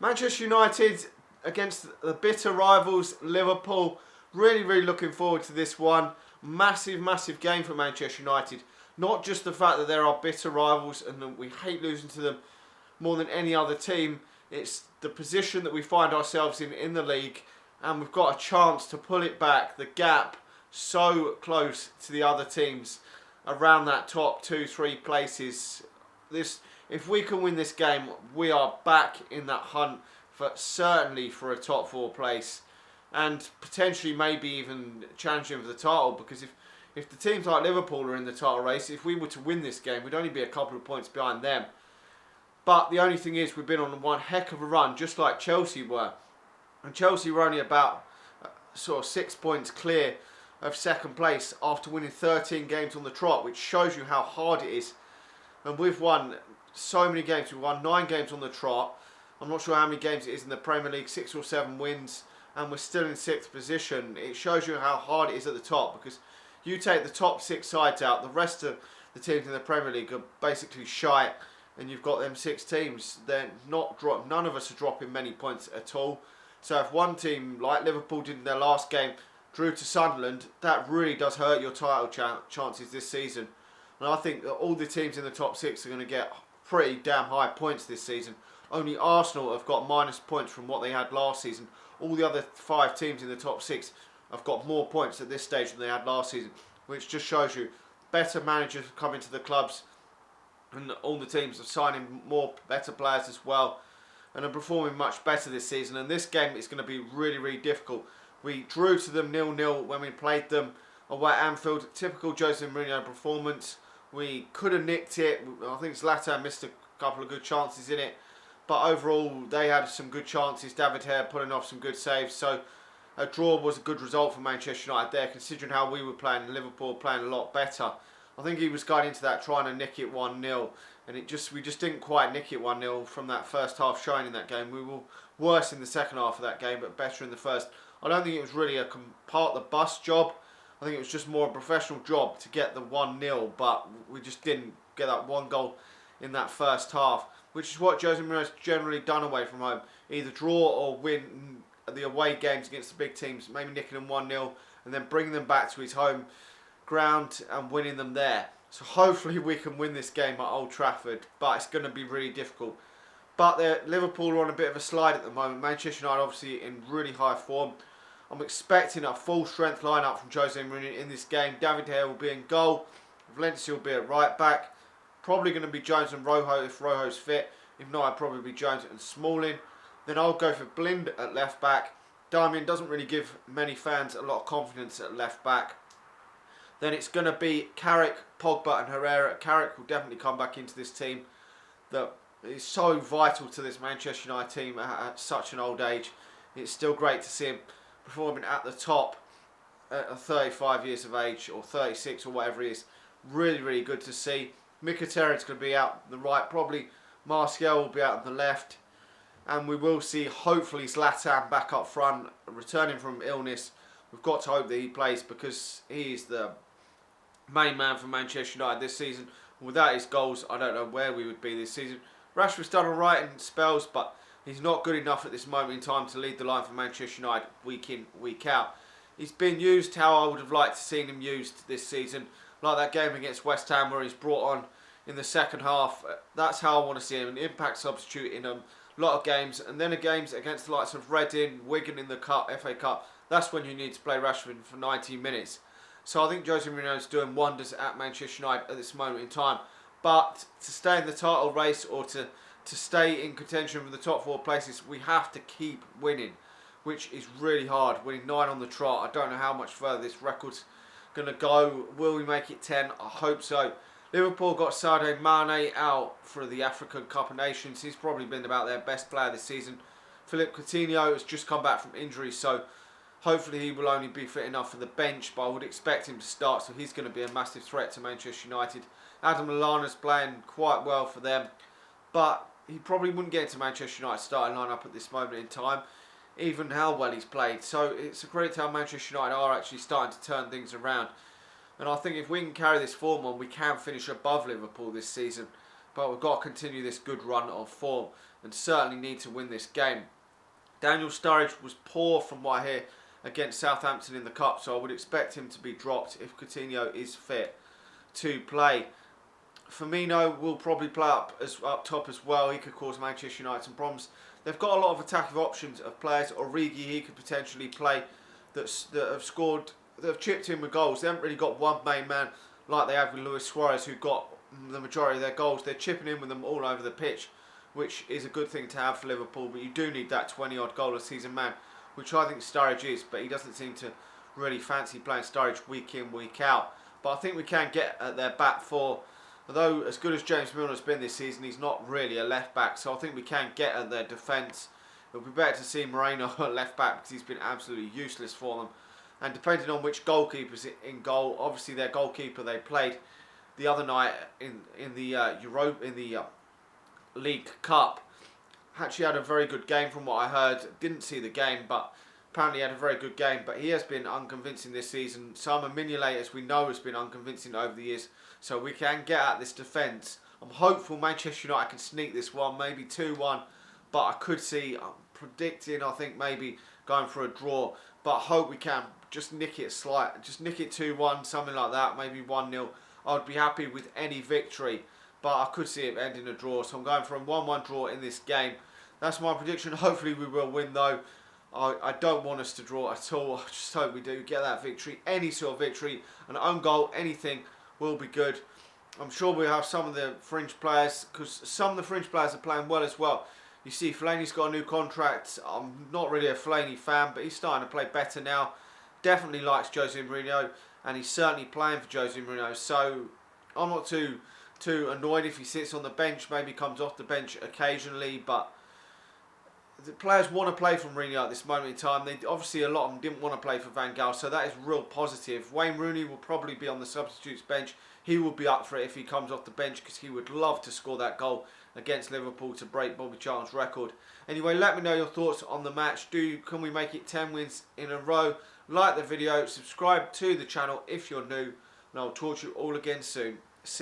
Manchester United against the bitter rivals Liverpool. Really looking forward to this one. Massive game for Manchester United. Not just the fact that there are bitter rivals and that we hate losing to them more than any other team. It's the position that we find ourselves in the league, and we've got a chance to pull it back. The gap so close to the other teams around that top 2-3 places. If we can win this game, we are back in that hunt certainly for a top 4 place, and potentially maybe even challenging for the title, because if the teams like Liverpool are in the title race, if we were to win this game, we'd only be a couple of points behind them. But the only thing is, we've been on one heck of a run, just like Chelsea were. And Chelsea were only about sort of 6 points clear of second place after winning 13 games on the trot, which shows you how hard it is. And we've won so many games. We've won 9 games on the trot. I'm not sure how many games it is in the Premier League, 6 or 7 wins, and we're still in 6th position. It shows you how hard it is at the top, because you take the top 6 sides out, the rest of the teams in the Premier League are basically shite, and you've got them 6 teams. They're not none of us are dropping many points at all. So if one team like Liverpool did in their last game drew to Sunderland, that really does hurt your title chances this season. And I think that all the teams in the top 6 are going to get pretty damn high points this season. Only Arsenal have got minus points from what they had last season. All the other 5 teams in the top 6 have got more points at this stage than they had last season, which just shows you better managers come into the clubs, and all the teams are signing better players as well, and are performing much better this season. And this game is going to be really difficult. We drew to them 0-0 when we played them away at Anfield. Typical Jose Mourinho performance. We could have nicked it. I think Zlatan missed a couple of good chances in it, but overall they had some good chances. David Hare pulling off some good saves. So a draw was a good result for Manchester United there, considering how we were playing. Liverpool playing a lot better. I think he was going into that trying to nick it 1-0, and we just didn't quite nick it 1-0 from that first half showing in that game. We were worse in the second half of that game, but better in the first. I don't think it was really a part of the bus job. I think it was just more a professional job to get the 1-0, but we just didn't get that one goal in that first half, which is what Jose Mourinho's generally done away from home. Either draw or win the away games against the big teams, maybe nicking them 1-0 and then bringing them back to his home ground and winning them there. So hopefully we can win this game at Old Trafford, but it's going to be really difficult. But Liverpool are on a bit of a slide at the moment. Manchester United obviously in really high form. I'm expecting a full strength lineup from Jose Mourinho in this game. David Hare will be in goal. Valencia will be at right back. Probably going to be Jones and Rojo if Rojo's fit. If not, I'd probably be Jones and Smalling. Then I'll go for Blind at left back. Darmian doesn't really give many fans a lot of confidence at left back. Then it's going to be Carrick, Pogba and Herrera. Carrick will definitely come back into this team that is so vital to this Manchester United team at such an old age. It's still great to see him performing at the top at 35 years of age, or 36 or whatever he is. Really good to see. Mkhitaryan's going to be out on the right, probably Martial will be out on the left, and we will see hopefully Zlatan back up front, returning from illness. We've got to hope that he plays, because he is the main man for Manchester United this season. Without his goals, I don't know where we would be this season. Rashford's done alright in spells, but he's not good enough at this moment in time to lead the line for Manchester United week in, week out. He's been used how I would have liked to seen him used this season, like that game against West Ham where he's brought on in the second half. That's how I want to see him, an impact substitute in a lot of games, and then games against the likes of Reading, Wigan in the FA Cup. That's when you need to play Rashford for 90 minutes. So I think Jose Mourinho is doing wonders at Manchester United at this moment in time. But to stay in the title race, or to stay in contention for the top 4 places, we have to keep winning, which is really hard. Winning 9 on the trot. I don't know how much further this record's going to go. Will we make it 10? I hope so. Liverpool got Sadio Mane out for the African Cup of Nations. He's probably been about their best player this season. Philippe Coutinho has just come back from injury, so hopefully he will only be fit enough for the bench, but I would expect him to start, so he's going to be a massive threat to Manchester United. Adam Lallana's playing quite well for them, but he probably wouldn't get into Manchester United starting lineup at this moment in time, even how well he's played. So it's a great how Manchester United are actually starting to turn things around. And I think if we can carry this form on, we can finish above Liverpool this season. But we've got to continue this good run of form. and certainly need to win this game. Daniel Sturridge was poor from what I hear against Southampton in the Cup, so I would expect him to be dropped if Coutinho is fit to play. Firmino will probably play up top as well. He could cause Manchester United some problems. They've got a lot of attacking options of players. Origi, he could potentially play that have scored, that have chipped in with goals. They haven't really got one main man like they have with Luis Suarez, who got the majority of their goals. They're chipping in with them all over the pitch, which is a good thing to have for Liverpool. But you do need that 20-odd goal a season man, which I think Sturridge is. But he doesn't seem to really fancy playing Sturridge week in, week out. But I think we can get at their back four. Although as good as James Milner's been this season, he's not really a left back, so I think we can get at their defence. It would be better to see Moreno at left back because he's been absolutely useless for them. And depending on which goalkeeper's in goal, obviously their goalkeeper they played the other night in the League Cup actually had a very good game from what I heard. Didn't see the game, but apparently had a very good game. But he has been unconvincing this season. Simon Mignolet, as we know, has been unconvincing over the years. So we can get at this defence. I'm hopeful Manchester United can sneak this one, maybe 2-1. But I could see, I'm predicting, I think maybe going for a draw. But I hope we can just nick it 2-1, something like that, maybe 1-0. I'd be happy with any victory. But I could see it ending a draw. So I'm going for a 1-1 draw in this game. That's my prediction. Hopefully we will win though. I don't want us to draw at all. I just hope we do get that victory. Any sort of victory, an own goal, anything will be good. I'm sure we'll have some of the fringe players, because some of the fringe players are playing well as well. You see Fellaini's got a new contract. I'm not really a Fellaini fan, but he's starting to play better now. Definitely likes Jose Mourinho, and he's certainly playing for Jose Mourinho. So I'm not too annoyed if he sits on the bench, maybe comes off the bench occasionally, but the players want to play for Mourinho at this moment in time. Obviously, a lot of them didn't want to play for Van Gaal, so that is real positive. Wayne Rooney will probably be on the substitutes bench. He will be up for it if he comes off the bench because he would love to score that goal against Liverpool to break Bobby Charlton's record. Anyway, let me know your thoughts on the match. Can we make it 10 wins in a row? Like the video, subscribe to the channel if you're new, and I'll talk to you all again soon.